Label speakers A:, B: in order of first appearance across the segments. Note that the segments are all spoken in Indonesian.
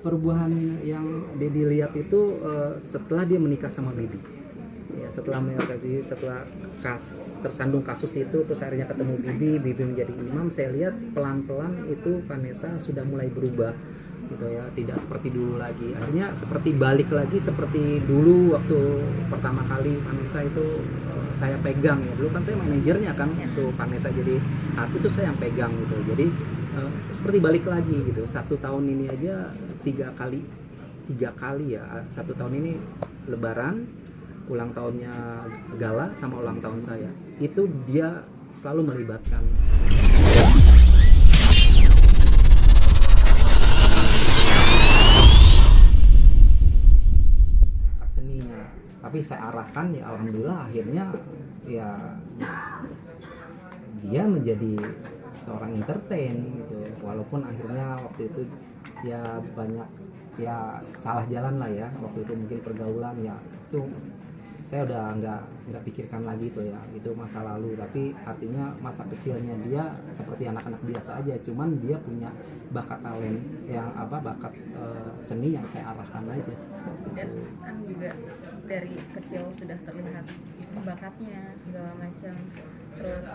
A: Perubahan yang Dedi lihat itu setelah dia menikah sama Bibi. Ya, setelah menikah Bibi, setelah tersandung kasus itu, terus akhirnya ketemu Bibi menjadi imam, saya lihat pelan-pelan itu Vanessa sudah mulai berubah gitu ya, tidak seperti dulu lagi. Akhirnya seperti balik lagi seperti dulu waktu pertama kali Vanessa itu saya pegang ya. Dulu kan saya manajernya kan, waktu Vanessa jadi artis itu saya yang pegang gitu. Jadi seperti balik lagi gitu. 1 tahun ini aja tiga kali ya, 1 tahun ini Lebaran, ulang tahunnya Gala, sama ulang tahun saya, itu dia selalu melibatkan seninya. Tapi saya arahkan ya, alhamdulillah akhirnya ya dia menjadi seorang entertain gitu, walaupun akhirnya waktu itu ya banyak ya salah jalan lah ya, waktu itu mungkin pergaulan ya, itu saya udah nggak pikirkan lagi tuh ya, itu masa lalu. Tapi artinya masa kecilnya dia seperti anak-anak biasa aja, cuman dia punya bakat talent yang bakat seni yang saya arahkan aja.
B: Dan kan juga dari kecil sudah terlihat bakatnya segala macam, terus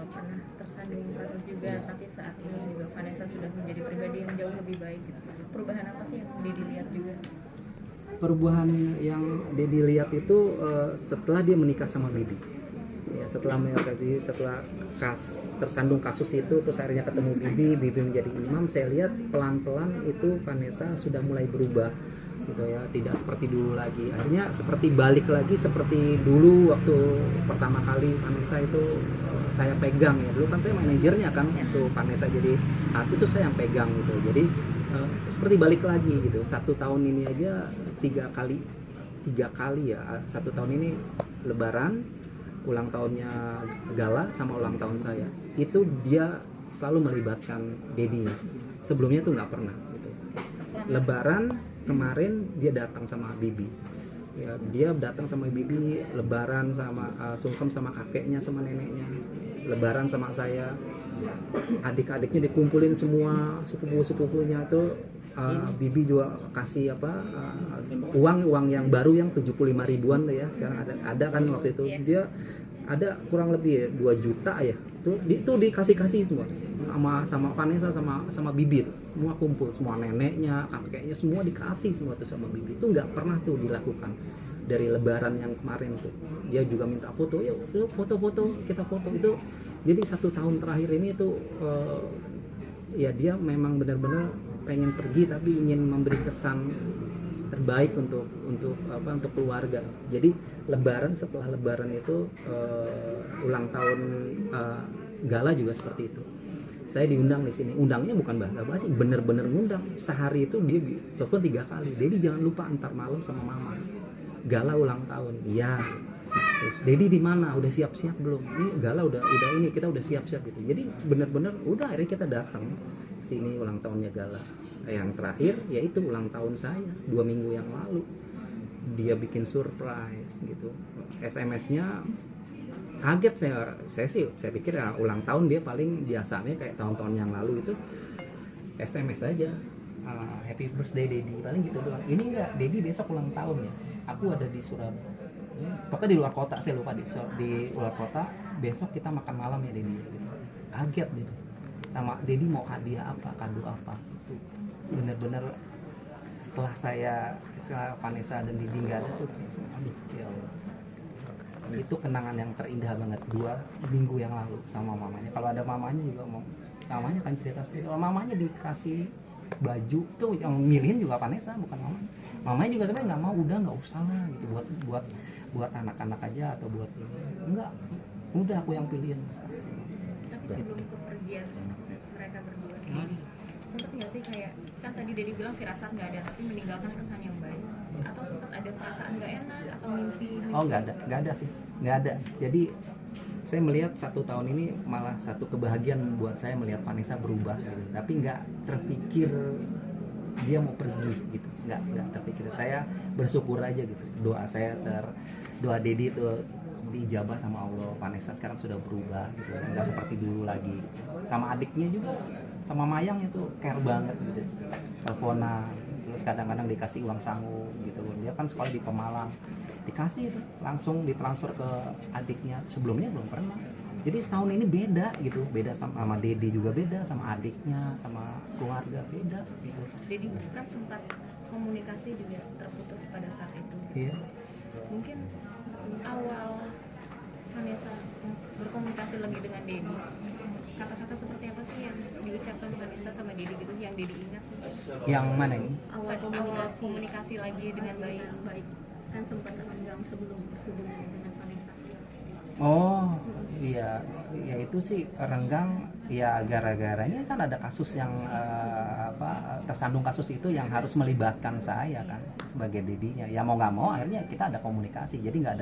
B: pernah tersandung kasus juga, tapi saat ini juga Vanessa sudah menjadi pribadi yang jauh lebih baik gitu. Perubahan apa sih yang dilihat juga?
A: Perubahan yang Dedi lihat itu setelah dia menikah sama Bibi. Ya, setelah menikah Bibi, setelah tersandung kasus itu, terus akhirnya ketemu Bibi menjadi imam, saya lihat pelan-pelan itu Vanessa sudah mulai berubah gitu ya, tidak seperti dulu lagi. Akhirnya seperti balik lagi seperti dulu waktu pertama kali Vanessa itu saya pegang ya. Dulu kan saya manajernya kan, waktu Vanessa jadi artis itu saya yang pegang gitu. Jadi seperti balik lagi gitu. 1 tahun ini aja tiga kali ya, 1 tahun ini Lebaran, ulang tahunnya Gala, sama ulang tahun saya, itu dia selalu melibatkan Dedi. Sebelumnya tuh nggak pernah gitu. Lebaran kemarin dia datang sama Bibi ya, dia datang sama Bibi Lebaran, sama sungkem sama kakeknya sama neneknya, Lebaran sama saya, adik-adiknya dikumpulin semua, sepupu-sepupunya tuh. Bibi juga kasih uang yang baru yang 75 ribuan tuh ya, sekarang ada kan, waktu itu dia ada kurang lebih 2 juta ya, itu dikasih semua sama Vanessa sama Bibi, semua kumpul, semua neneknya, kakeknya, semua dikasih semua tuh sama Bibi. Itu nggak pernah tuh dilakukan dari Lebaran yang kemarin tuh. Dia juga minta foto, yuk foto-foto, kita foto itu. Jadi 1 tahun terakhir ini tuh ya dia memang benar-benar pengen pergi tapi ingin memberi kesan terbaik untuk keluarga. Jadi Lebaran, setelah Lebaran itu ulang tahun Gala juga seperti itu. Saya diundang di sini. Undangnya bukan basa-basi, bener-bener ngundang. Sehari itu dia telepon 3 kali. Dedi jangan lupa antar malam sama mama. Gala ulang tahun. Iya. Terus Dedi di mana? Udah siap-siap belum? Ini Gala udah ini, kita udah siap-siap gitu. Jadi bener-bener udah, akhirnya kita datang sini ulang tahunnya Gala. Yang terakhir yaitu ulang tahun saya 2 minggu yang lalu. Dia bikin surprise gitu. SMS-nya kaget saya pikir ya ulang tahun dia paling biasanya kayak tahun-tahun yang lalu itu SMS aja, happy birthday Dedi, paling gitu doang. Ini enggak, Dedi besok ulang tahun ya, aku ada di Surabaya, pokoknya di luar kota, saya lupa di luar kota, besok kita makan malam ya Dedi gitu. Kaget gitu, sama Dedi mau hadiah apa, kado apa, itu bener-bener setelah Vanessa dan Dedi nggak ada tuh, aduh ya Allah, itu kenangan yang terindah banget 2 minggu yang lalu sama mamanya. Kalau ada mamanya juga, mamanya kan cerita seperti itu. Kalau mamanya dikasih baju tuh yang milihin juga Vanessa, bukan mamanya. Mamanya juga sebenarnya nggak mau, udah nggak usah lah gitu, buat anak-anak aja atau buat ini. Enggak, udah aku yang pilihin.
B: Tapi sebelum kepergian mereka berdua sempet nggak sih kayak, kan tadi Dedi bilang firasat nggak ada tapi meninggalkan kesan yang baik, atau sempat ada perasaan nggak enak atau mimpi?
A: Oh nggak ada sih, nggak ada. Jadi saya melihat 1 tahun ini malah satu kebahagiaan buat saya melihat Vanessa berubah gitu. Tapi nggak terpikir dia mau pergi gitu, nggak terpikir. Saya bersyukur aja gitu, doa Dedi itu diijabah sama Allah. Vanessa sekarang sudah berubah gitu, nggak seperti dulu lagi. Sama adiknya juga sama Mayang itu care banget gitu, teleponan, terus kadang-kadang dikasih uang sangu gitu. Dia kan sekolah di Pemalang, dikasih itu langsung ditransfer ke adiknya, sebelumnya belum pernah. Jadi setahun ini beda gitu, beda sama Dedi juga beda, sama adiknya, sama keluarga beda gitu.
B: Jadi kan sempat komunikasi juga terputus pada saat itu.
A: Iya.
B: Mungkin awal Vanessa berkomunikasi lagi dengan Dedi, kata-kata seperti apa sih yang diucapkan Vanessa sama Dedi gitu, yang Dedi ingat?
A: Yang mana ini?
B: Awal komunikasi lagi dengan baik kan sempat renggang sebelum hubungan dengan Vanessa.
A: Oh iya, ya itu sih renggang ya gara-garanya kan ada kasus yang tersandung kasus itu yang harus melibatkan saya kan sebagai dedinya. Ya mau nggak mau akhirnya kita ada komunikasi. Jadi nggak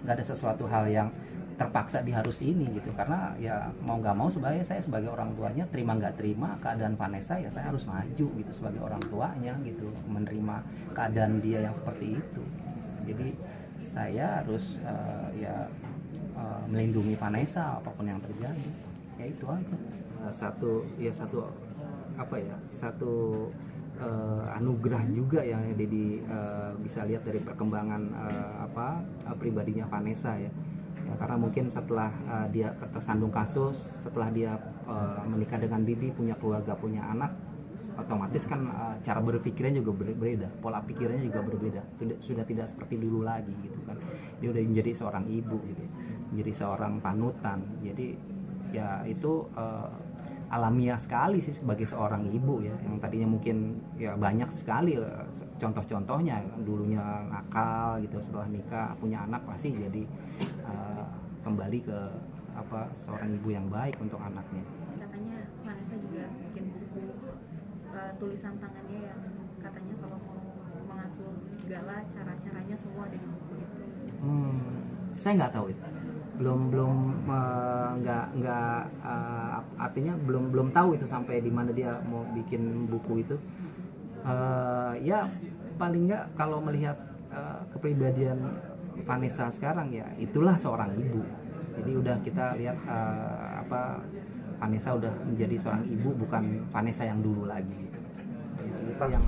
A: ada sesuatu hal yang terpaksa diharus ini gitu, karena ya mau nggak mau sebagai saya sebagai orang tuanya, terima nggak terima keadaan Vanessa ya saya harus maju gitu sebagai orang tuanya gitu, menerima keadaan dia yang seperti itu. Jadi saya harus melindungi Vanessa apapun yang terjadi, ya itu aja. Satu anugerah juga yang Dedi bisa lihat dari perkembangan pribadinya Vanessa ya. Karena mungkin setelah dia tersandung kasus, setelah dia menikah dengan Didi, punya keluarga, punya anak, otomatis kan cara berpikirnya juga berbeda, pola pikirnya juga berbeda, sudah tidak seperti dulu lagi gitu kan. Dia udah menjadi seorang ibu gitu, menjadi seorang panutan. Jadi ya itu alamiah sekali sih sebagai seorang ibu ya, yang tadinya mungkin ya banyak sekali contoh-contohnya, dulunya nakal gitu, setelah nikah punya anak pasti jadi kembali ke seorang ibu yang baik untuk anaknya.
B: Katanya Vanessa juga bikin buku tulisan tangannya yang katanya kalau mau mengasuh Gala cara-caranya semua ada di buku itu.
A: Saya nggak tahu itu, artinya belum tahu itu sampai di mana dia mau bikin buku itu. Ya paling nggak kalau melihat kepribadian Vanessa sekarang ya itulah seorang ibu. Jadi udah kita lihat Vanessa udah menjadi seorang ibu, bukan Vanessa yang dulu lagi. Itu yang